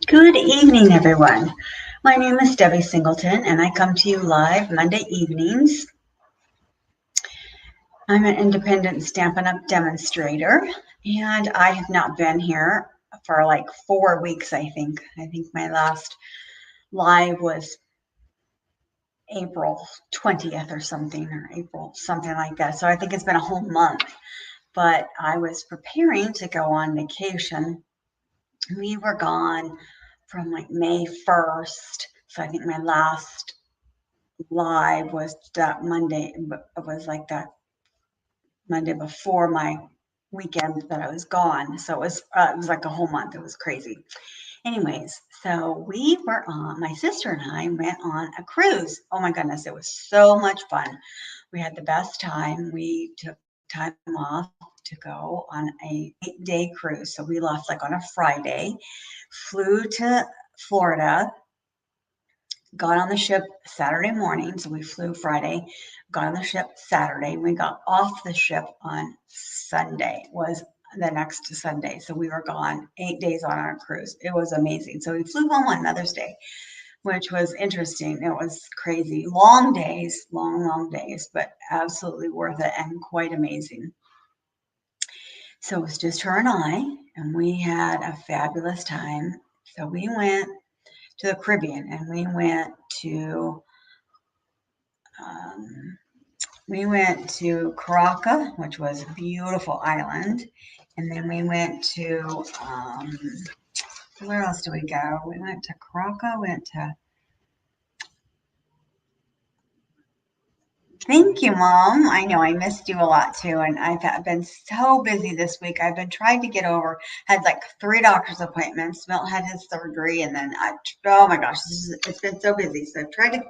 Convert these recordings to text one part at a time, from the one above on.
Good evening, everyone. My name is Debbie Singleton, and I come to you live Monday evenings. I'm an independent Stampin' Up! Demonstrator, and I have not been here for like 4 weeks, I think. I think my last live was April 20th or something, or April, something like that. So I think it's been a whole month. But I was preparing to go on vacation. We were gone from like May 1st. So I think my last live was that Monday, it was like that Monday before my weekend that I was gone. So it was like a whole month. It was crazy. Anyways, so we were on, my sister and I went on a cruise. Oh my goodness, it was so much fun. We had the best time. We took time off to go on a 8-day cruise. So we left like on a Friday, flew to Florida, got on the ship Saturday morning. So we flew Friday, got on the ship Saturday. We got off the ship on Sunday, was the next Sunday. So we were gone 8 days on our cruise. It was amazing. So we flew home on Mother's Day, which was interesting. It was crazy. Long days, long days, but absolutely worth it and quite amazing. So it was just her and we had a fabulous time. So we went to the Caribbean and um, we went to Caracas, which was a beautiful island, and then we went to where else did we go? We went to Caracas. Went to Thank you, Mom. I know I missed you a lot too, and I've been so busy this week. I've been trying to get over. Had like 3 doctor's appointments. Milt had his surgery, and then oh my gosh, it's been so busy. So I've tried to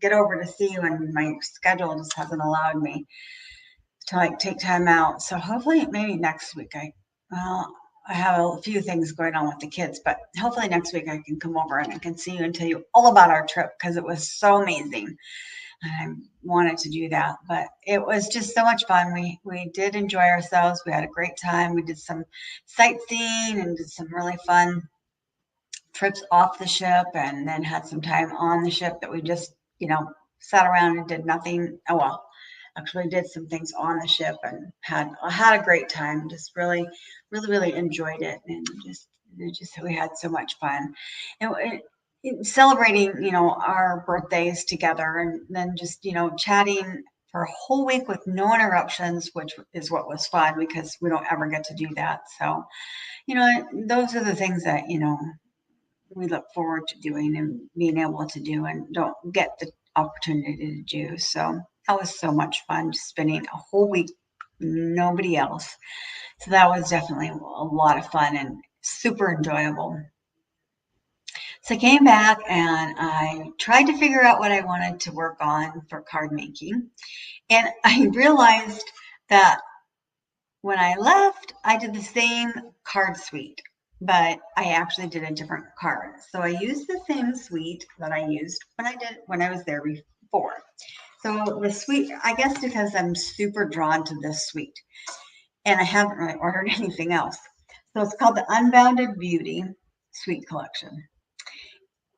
get over to see you, and my schedule just hasn't allowed me to like take time out. So hopefully maybe next week I have a few things going on with the kids, but hopefully next week I can come over and I can see you and tell you all about our trip because it was so amazing. I wanted to do that, but it was just so much fun. We did enjoy ourselves. We had a great time. We did some sightseeing and did some really fun trips off the ship, and then had some time on the ship that we just, sat around and did nothing. Oh well, actually did some things on the ship and had a great time. Just really enjoyed it, and just we had so much fun. And celebrating, our birthdays together, and then just, chatting for a whole week with no interruptions, which is what was fun because we don't ever get to do that. So, those are the things that, we look forward to doing and being able to do and don't get the opportunity to do. So that was so much fun, just spending a whole week, nobody else. So that was definitely a lot of fun and super enjoyable. So I came back and I tried to figure out what I wanted to work on for card making. And I realized that when I left, I did the same card suite, but I actually did a different card. So I used the same suite that I used when I was there before. So the suite, I guess because I'm super drawn to this suite and I haven't really ordered anything else. So it's called the Unbounded Beauty Suite Collection.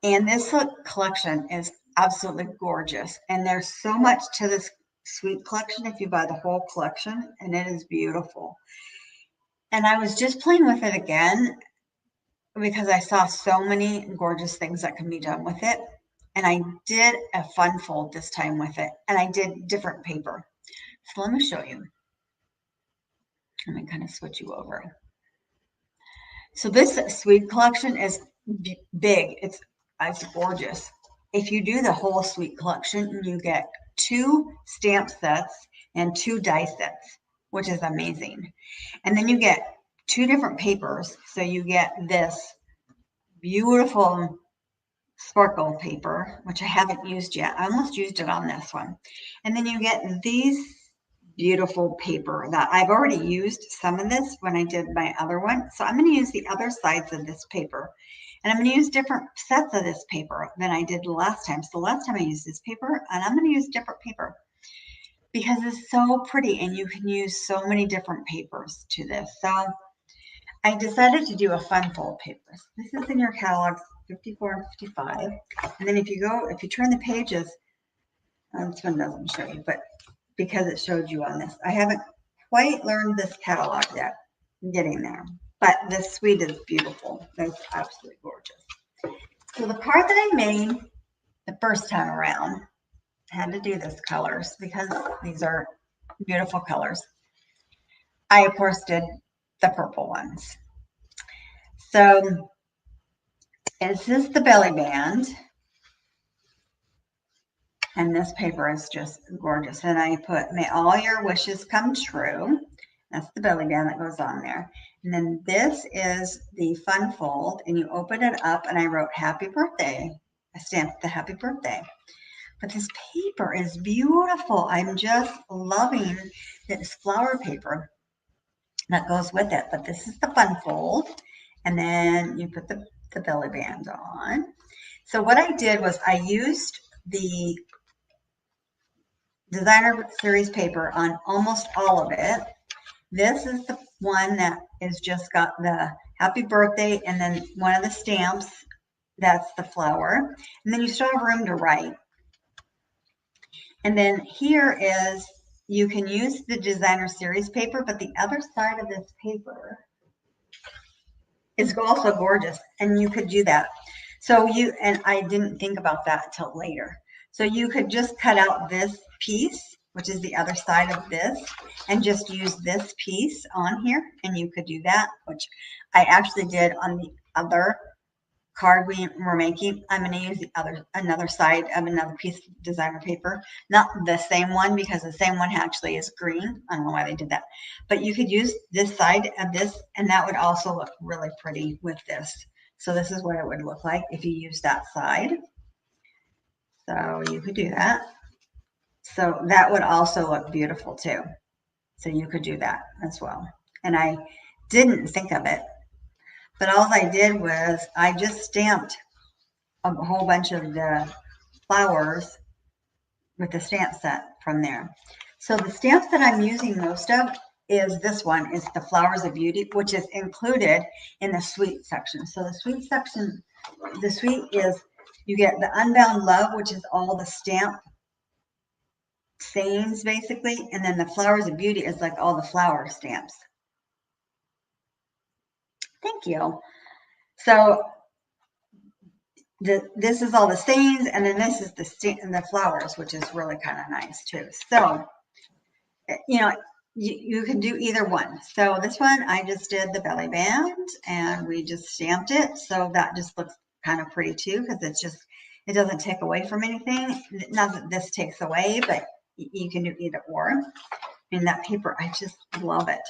And this collection is absolutely gorgeous. And there's so much to this suite collection if you buy the whole collection, and it is beautiful. And I was just playing with it again because I saw so many gorgeous things that can be done with it. And I did a fun fold this time with it, and I did different paper. So let me show you. Let me kind of switch you over. So this suite collection is big. It's gorgeous. If you do the whole suite collection, you get 2 stamp sets and 2 die sets, which is amazing. And then you get 2 different papers. So you get this beautiful sparkle paper, which I haven't used yet. I almost used it on this one. And then you get these beautiful paper that I've already used some of this when I did my other one. So I'm going to use the other sides of this paper. And I'm going to use different sets of this paper than I did the last time. So last time I used this paper, and I'm going to use different paper because it's so pretty and you can use so many different papers to this. So I decided to do a fun fold paper. This is in your catalogs 54 and 55. And then if you turn the pages, this one doesn't show you, but because it showed you on this. I haven't quite learned this catalog yet. I'm getting there. But this suite is beautiful. It's absolutely gorgeous. So the card that I made the first time around, I had to do this colors because these are beautiful colors. I, of course, did the purple ones. So this is the belly band. And this paper is just gorgeous. And I put, may all your wishes come true. That's the belly band that goes on there. And then this is the fun fold. And you open it up and I wrote happy birthday. I stamped the happy birthday. But this paper is beautiful. I'm just loving this flower paper that goes with it. But this is the fun fold. And then you put the belly band on. So what I did was I used the designer series paper on almost all of it. This is the one that is just got the happy birthday and then one of the stamps, that's the flower. And then you still have room to write. And then here is, you can use the designer series paper, but the other side of this paper is also gorgeous. And you could do that. So and I didn't think about that until later. So you could just cut out this piece, which is the other side of this, and just use this piece on here. And you could do that, which I actually did on the other card we were making. I'm going to use another side of another piece of designer paper, not the same one, because the same one actually is green. I don't know why they did that, but you could use this side of this, and that would also look really pretty with this. So this is what it would look like if you use that side. So you could do that. So that would also look beautiful too. So you could do that as well. And I didn't think of it, but all I did was I just stamped a whole bunch of the flowers with the stamp set from there. So the stamps that I'm using most of is this one, is the Flowers of Beauty, which is included in the suite section. So the suite section, the suite is, you get the Unbound Love, which is all the stamp sayings basically, and then the Flowers of Beauty is like all the flower stamps. Thank you. So this is all the sayings, and then this is the flowers, which is really kind of nice too. So you can do either one. So this one, I just did the belly band and we just stamped it. So that just looks kind of pretty too, because it doesn't take away from anything. Not that this takes away, but you can do either or. And that paper, I just love it.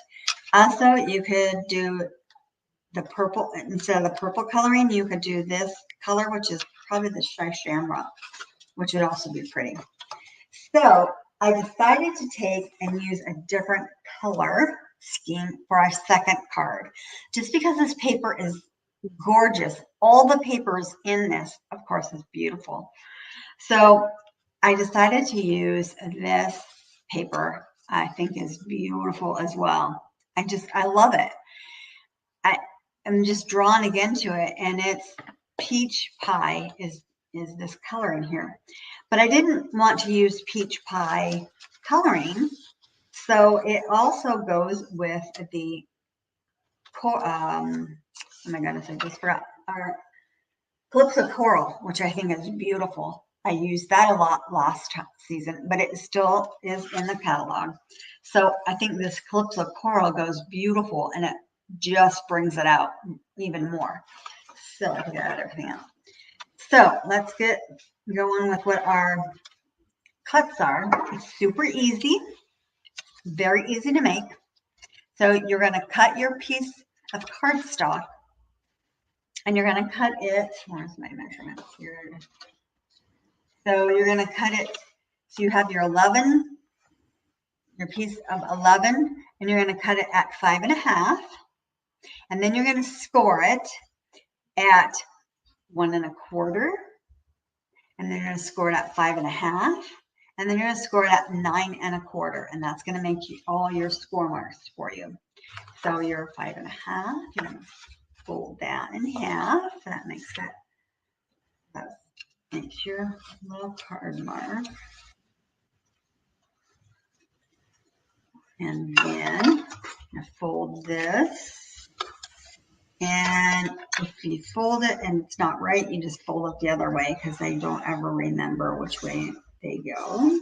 Also, you could do the purple, instead of the purple coloring, you could do this color, which is probably the Shy Shamrock, which would also be pretty. So I decided to take and use a different color scheme for our second card, just because this paper is gorgeous. All the papers in this, of course, is beautiful. So I decided to use this paper. I think is beautiful as well. I love it. I'm just drawn again to it, and it's peach pie is this color in here. But I didn't want to use peach pie coloring, so it also goes with the oh my goodness, I just forgot, our Calypso Coral, which I think is beautiful. I used that a lot last season, but it still is in the catalog. So I think this Calypso Coral goes beautiful, and it just brings it out even more. So I got everything out. So let's get going with what our cuts are. It's super easy, very easy to make. So you're going to cut your piece of cardstock, and you're going to cut it. Where's my measurements here? So you're going to cut it. So you have your piece of 11, and you're going to cut it at 5.5. And then you're going to score it at 1.25. And then you're going to score it at 5.5. And then you're going to score it at 9 1/4, and that's going to make all your score marks for you. So you're 5 1/2. You're going to fold that in half. That makes your little card mark. And then fold this. And if you fold it and it's not right, you just fold it the other way because I don't ever remember which way they go.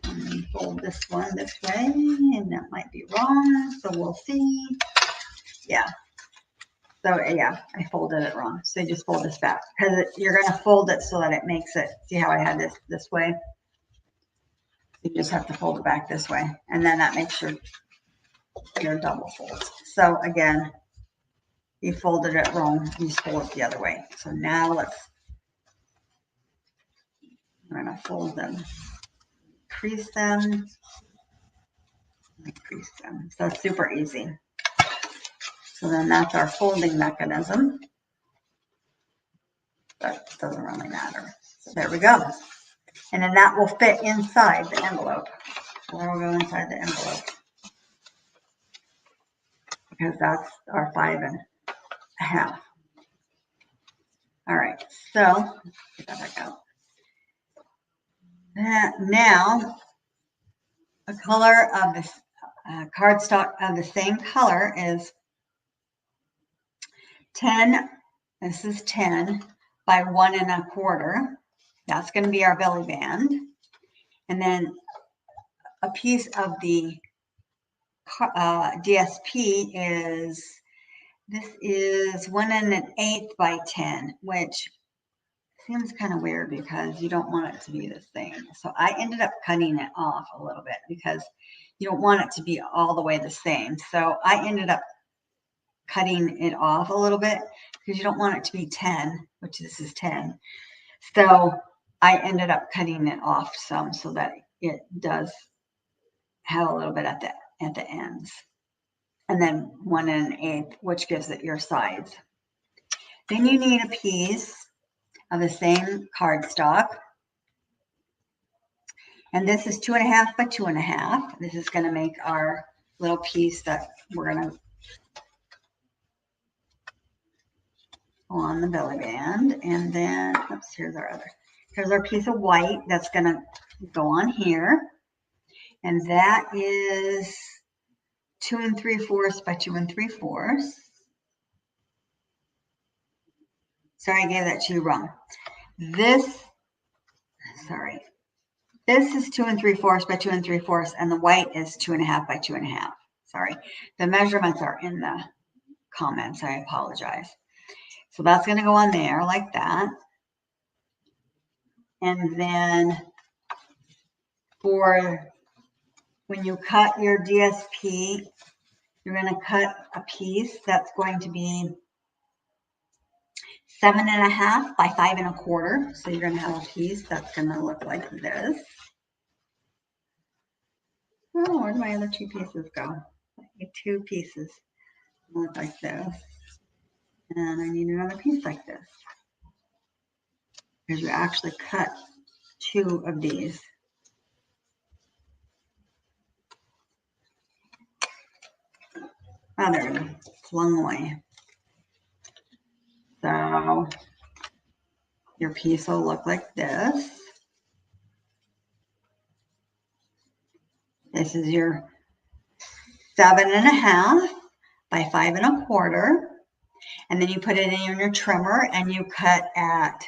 And fold this one this way, and that might be wrong, so we'll see. Yeah. So yeah, I folded it wrong. So you just fold this back because you're going to fold it so that it makes it. See how I had this way? You just have to fold it back this way, and then that makes your double folds. So again, you folded it wrong. You just fold it the other way. So now we're going to fold them, crease them, crease them. So it's super easy. So then that's our folding mechanism. But it doesn't really matter. So there we go. And then that will fit inside the envelope. So that'll go inside the envelope. Because that's our 5 1/2. All right, so get that back out. Now, the color of this cardstock of the same color is 10. This is 10 by 1 1/4. That's going to be our belly band. And then a piece of the DSP this is 1 1/8 by 10, which seems kind of weird because you don't want it to be the same. So I ended up cutting it off a little bit because you don't want it to be all the way the same. So I ended up cutting it off a little bit because you don't want it to be 10, which this is 10. So I ended up cutting it off some so that it does have a little bit at the ends. And then 1 1/8, which gives it your sides. Then you need a piece of the same cardstock. And this is 2 1/2 by 2 1/2. This is going to make our little piece that we're going to go on the belly band. And then, oops, here's our piece of white that's going to go on here. And that is 2 3/4 by 2 3/4. Sorry, I gave that to you wrong. This is 2 3/4 by 2 3/4, and the white is 2 1/2 by 2 1/2. Sorry, the measurements are in the comments. I apologize. So that's going to go on there like that. And then for when you cut your DSP, you're going to cut a piece that's going to be 7 1/2 by 5 1/4. So you're going to have a piece that's going to look like this. Oh, where did my other 2 pieces go? Like 2 pieces look like this. And I need another piece like this. Because you actually cut 2 of these. Oh, there we go. Flung away. So your piece will look like this. This is your 7 1/2 by 5 1/4. And then you put it in your trimmer and you cut at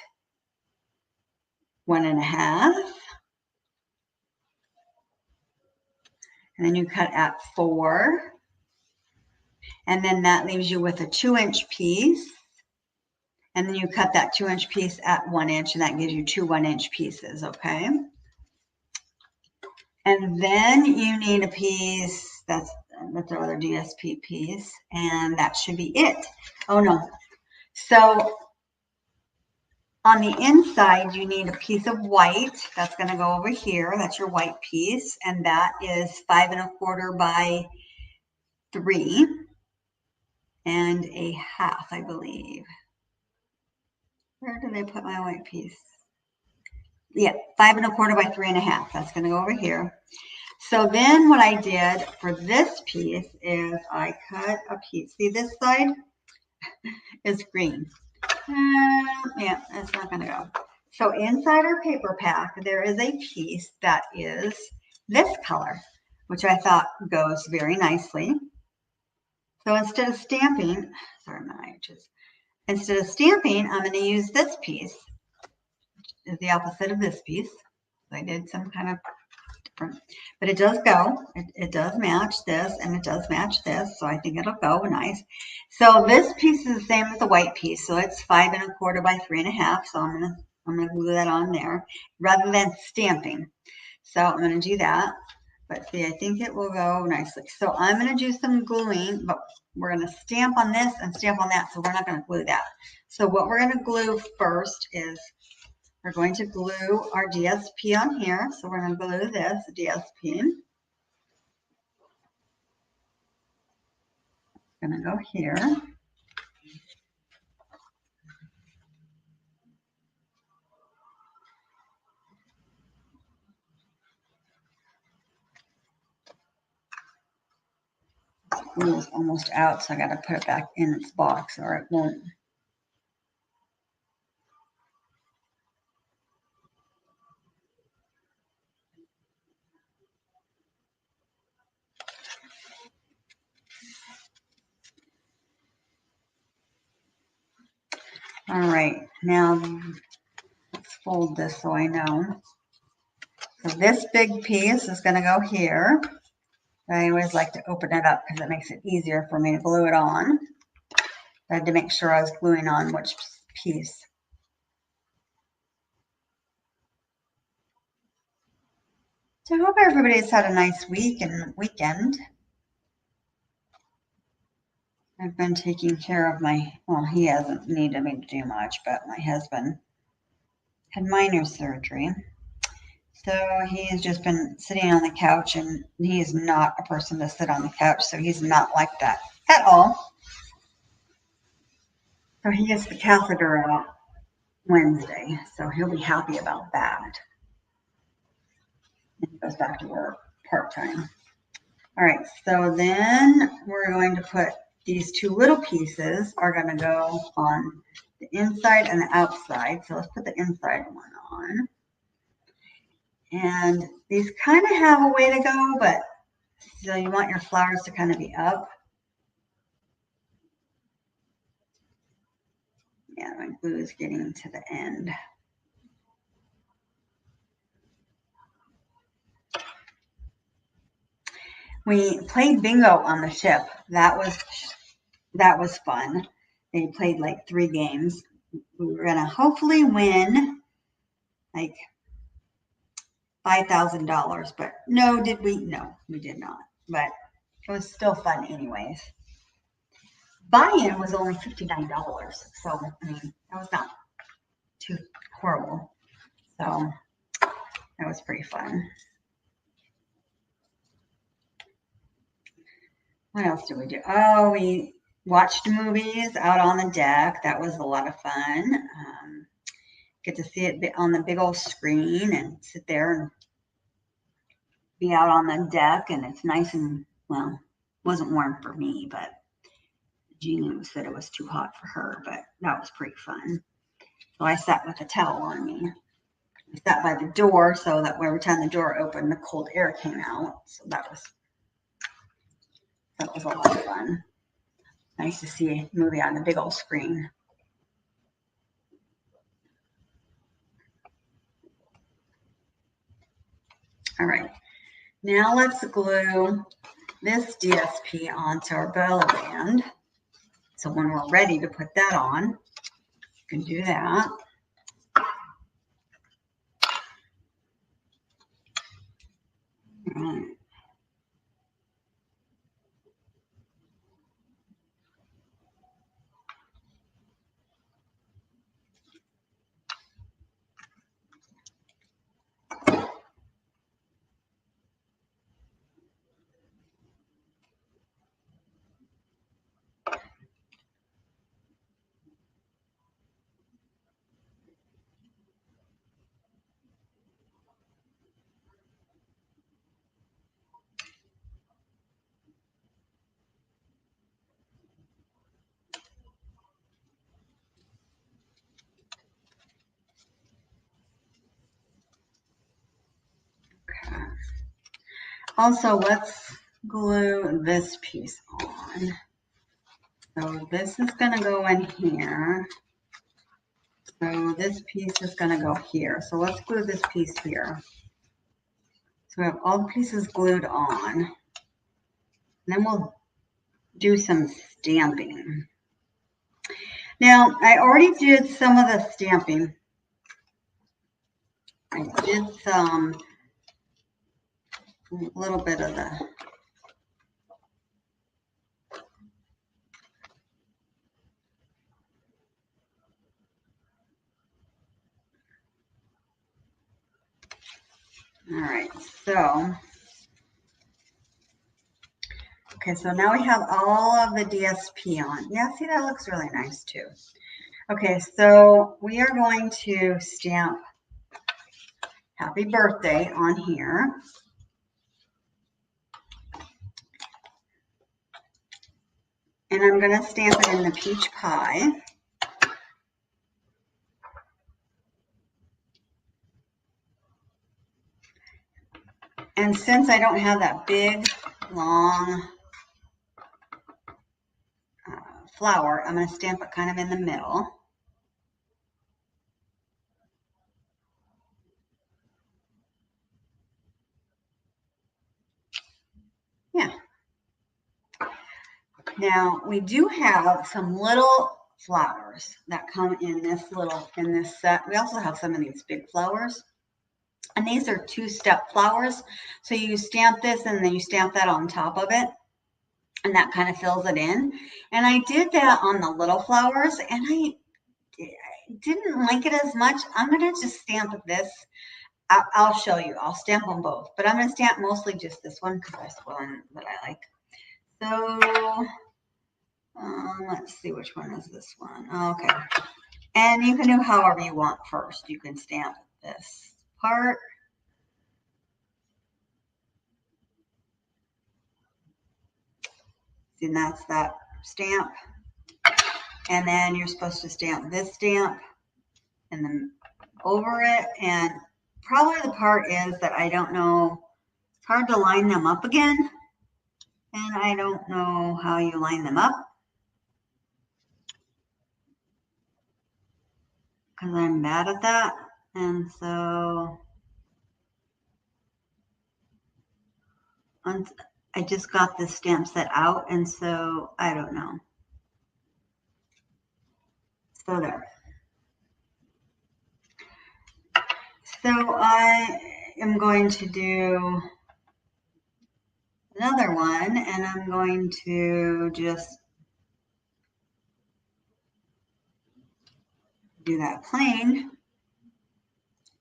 1 1/2. And then you cut at 4. And then that leaves you with a 2-inch piece. And then you cut that 2-inch piece at 1 inch, and that gives you 2 1-inch pieces, okay? And then you need a piece, that's our other DSP piece, and that should be it. Oh no. So on the inside, you need a piece of white. That's going to go over here. That's your white piece, and that is 5 1/4 by 3 1/2, I believe. Where did I put my white piece? Yeah, 5 1/4 by 3 1/2. That's going to go over here. So then what I did for this piece is I cut a piece. See, this side is green. Yeah, that's not going to go. So inside our paper pack, there is a piece that is this color, which I thought goes very nicely. So instead of stamping, sorry, my edges. Instead of stamping, I'm going to use this piece. Is the opposite of this piece. I did some kind of different, but it does go. It does match this, and it does match this, so I think it'll go nice. So this piece is the same as the white piece, so it's 5 1/4 by 3 1/2. So I'm gonna glue that on there rather than stamping. So I'm gonna do that. But see, I think it will go nicely. So I'm gonna do some gluing, but we're gonna stamp on this and stamp on that, so we're not gonna glue that. So what we're gonna glue first is we're going to glue our DSP on here. So we're going to glue this DSP. Going to go here. Glue is almost out, so I got to put it back in its box or it won't. All right, now let's fold this so I know. So this big piece is going to go here. I always like to open it up because it makes it easier for me to glue it on. I had to make sure I was gluing on which piece. So I hope everybody's had a nice week and weekend. I've been taking care of well, he hasn't needed me to do much, but my husband had minor surgery. So he has just been sitting on the couch, and he is not a person to sit on the couch, so he's not like that at all. So he gets the catheter out Wednesday, so he'll be happy about that. And he goes back to work part-time. All right, so then we're going to put these two little pieces are going to go on the inside and the outside. So let's put the inside one on. And these kind of have a way to go, but so you want your flowers to kind of be up. Yeah, my glue is getting to the end. We played bingo on the ship. That was fun. They played like 3 games. We were gonna hopefully win like $5,000, but no, did we? No, we did not. But it was still fun anyways. Buy-in was only $59, so I mean that was not too horrible. So that was pretty fun. What else did we do? Oh, we watched movies out on the deck. That was a lot of fun. Get to see it on the big old screen and sit there and be out on the deck. And it's nice and, well, it wasn't warm for me, but Jeannie said it was too hot for her, but that was pretty fun. So I sat with a towel on me. I sat by the door so that every time the door opened, the cold air came out. So that was a lot of fun. Nice to see a movie on the big old screen. All right, now let's glue this DSP onto our belly band. So when we're ready to put that on, you can do that. All right. Also, let's glue this piece on. So this is going to go in here. So this piece is going to go here. So let's glue this piece here. So we have all the pieces glued on. And then we'll do some stamping. Now, I already did some of the stamping. I did a little bit of the all right, so okay, so now we have all of the DSP on. Yeah, see, that looks really nice too. Okay, so we are going to stamp happy birthday on here. And I'm going to stamp it in the peach pie. And since I don't have that big, long flower, I'm going to stamp it kind of in the middle. Yeah. Now, we do have some little flowers that come in this set. We also have some of these big flowers. And these are two-step flowers. So you stamp this and then you stamp that on top of it. And that kind of fills it in. And I did that on the little flowers and I didn't like it as much. I'm going to just stamp this. I'll show you. I'll stamp them both. But I'm going to stamp mostly just this one because that's the one that I like. So let's see, which one is this one? Okay. And you can do however you want first. You can stamp this part. And that's that stamp. And then you're supposed to stamp this stamp and then over it. And probably the part is that I don't know, it's hard to line them up again. And I don't know how you line them up. Because I'm bad at that. And so I just got this stamp set out. And so I don't know. So there. So I am going to do another one, and I'm going to just do that plain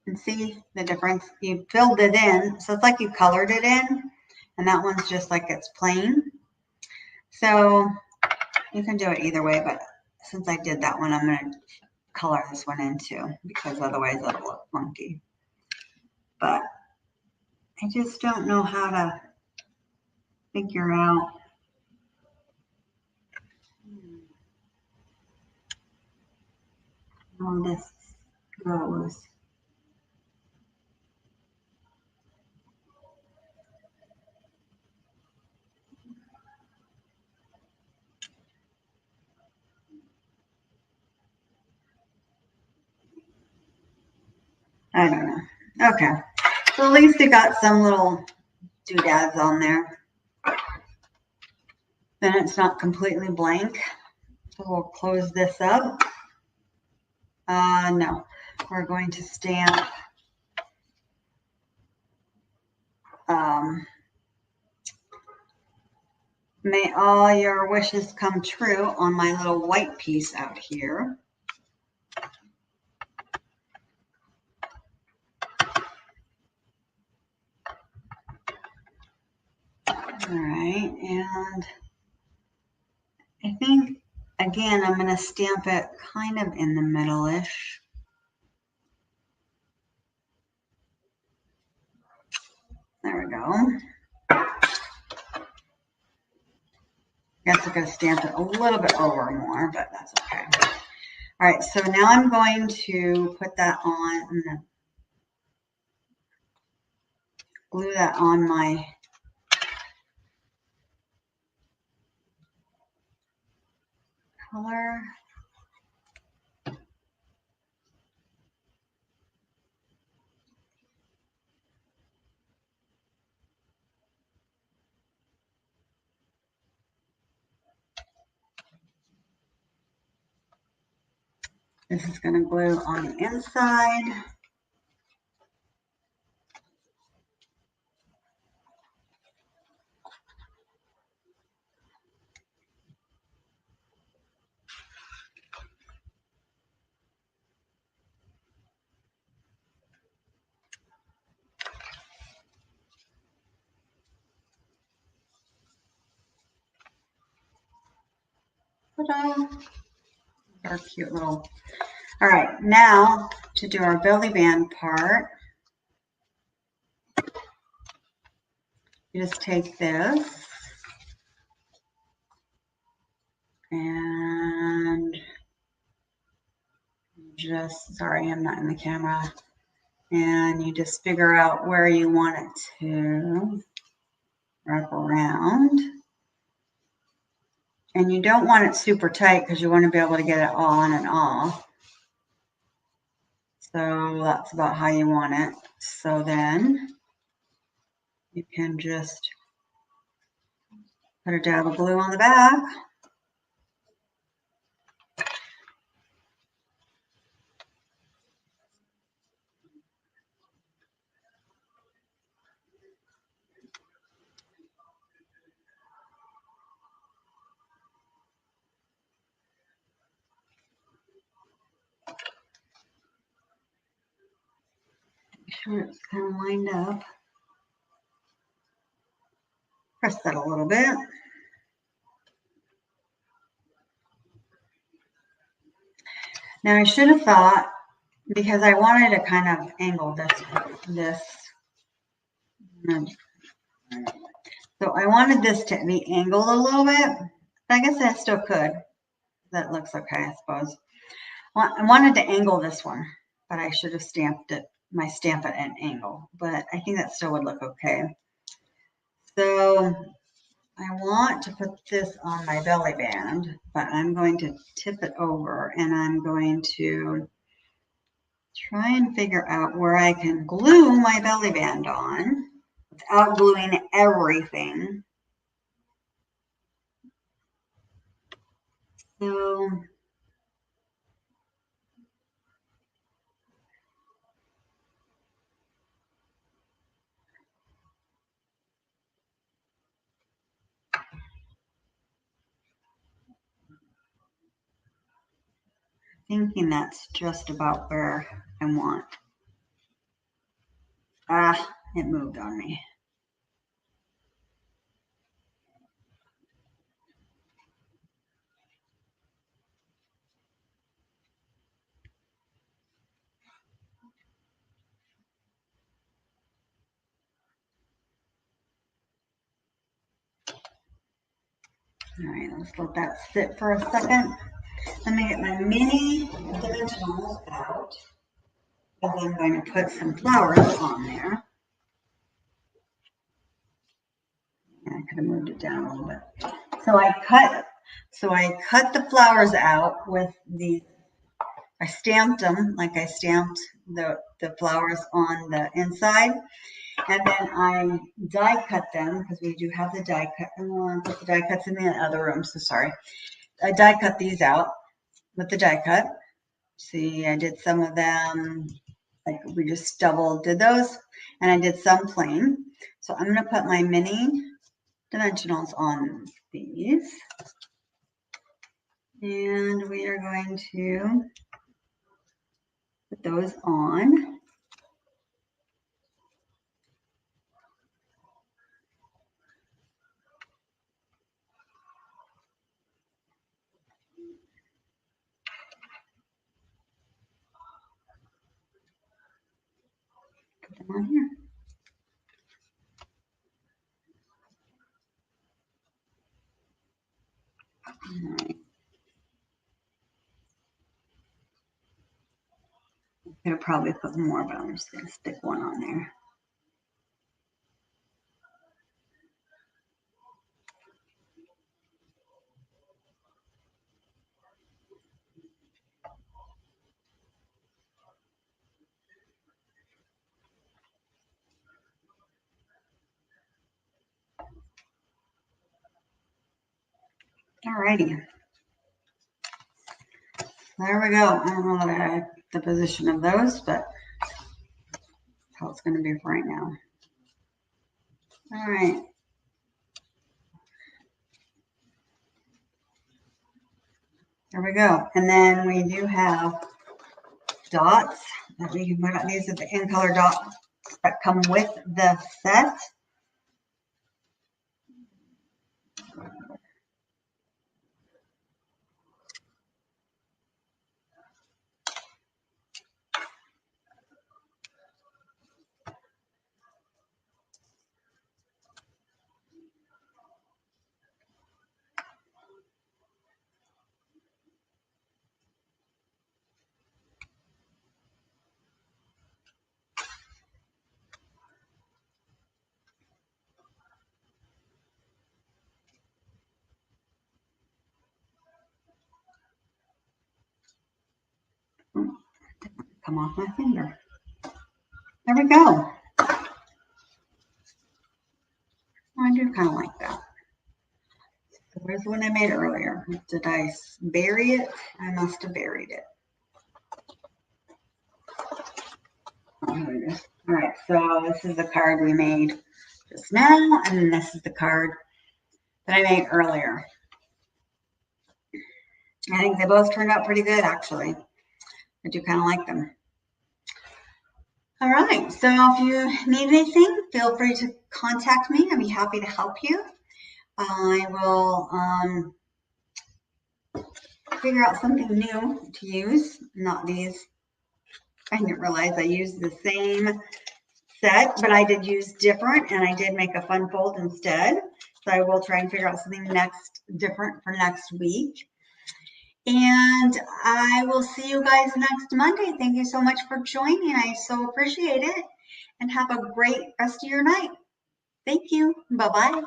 and see the difference. You filled it in, so it's like you colored it in, and that one's just like it's plain. So you can do it either way, but since I did that one, I'm going to color this one in too, because otherwise it'll look funky. But I just don't know how to figure out how this goes. I don't know. Okay. So at least it got some little doodads on there. Then it's not completely blank. So we'll close this up. No, we're going to stamp may all your wishes come true on my little white piece out here. All right, and I think, again, I'm going to stamp it kind of in the middle-ish. There we go. I guess I'm going to stamp it a little bit over more, but that's okay. All right, so now I'm going to put that on, I'm going to glue that on my This is going to glue on the inside. Ta-da! Our cute little. All right, now to do our belly band part, you just take this and just, sorry, I'm not in the camera, and you just figure out where you want it to wrap around. And you don't want it super tight because you want to be able to get it on and off. So that's about how you want it. So then you can just put a dab of glue on the back. Make sure it's kind of lined up. Press that a little bit. Now I should have thought, because I wanted to kind of angle this. So I wanted this to be angled a little bit. I guess I still could. That looks okay, I suppose. I wanted to angle this one, but I should have stamped it, stamp it at an angle. But I think that still would look okay. So I want to put this on my belly band, but I'm going to tip it over and I'm going to try and figure out where I can glue my belly band on without gluing everything. So thinking that's just about where I want. Ah, it moved on me. All right, let's let that sit for a second. Let me get my mini dimensionals out because I'm going to put some flowers on there. I could have moved it down a little bit. So I cut the flowers out with the. I stamped them like I stamped the flowers on the inside, and then I die cut them because we do have the die cut. I put the die cuts in the other room, so sorry. I die cut these out with the die cut. See, I did some of them, like we just double did those, and I did some plain. So I'm going to put my mini dimensionals on these, and we are going to put those on. Put them on here. I'm going to probably put more, but I'm just going to stick one on there. Alrighty. There we go. I don't know that I had the position of those, but that's how it's going to be for right now. All right. There we go. And then we do have dots that we can put on. These are the in color dots that come with the set. Come off my finger. There we go. I do kind of like that. So where's the one I made earlier? Did I bury it? I must have buried it. All right, so this is the card we made just now, and this is the card that I made earlier. I think they both turned out pretty good, actually. I do kind of like them. All right, so if you need anything, feel free to contact me. I'd be happy to help you. I will figure out something new to use, not these. I didn't realize I used the same set, but I did use different, and I did make a fun fold instead. So I will try and figure out something different for next week. And I will see you guys next Monday. Thank you so much for joining. I so appreciate it. And have a great rest of your night. Thank you. Bye-bye.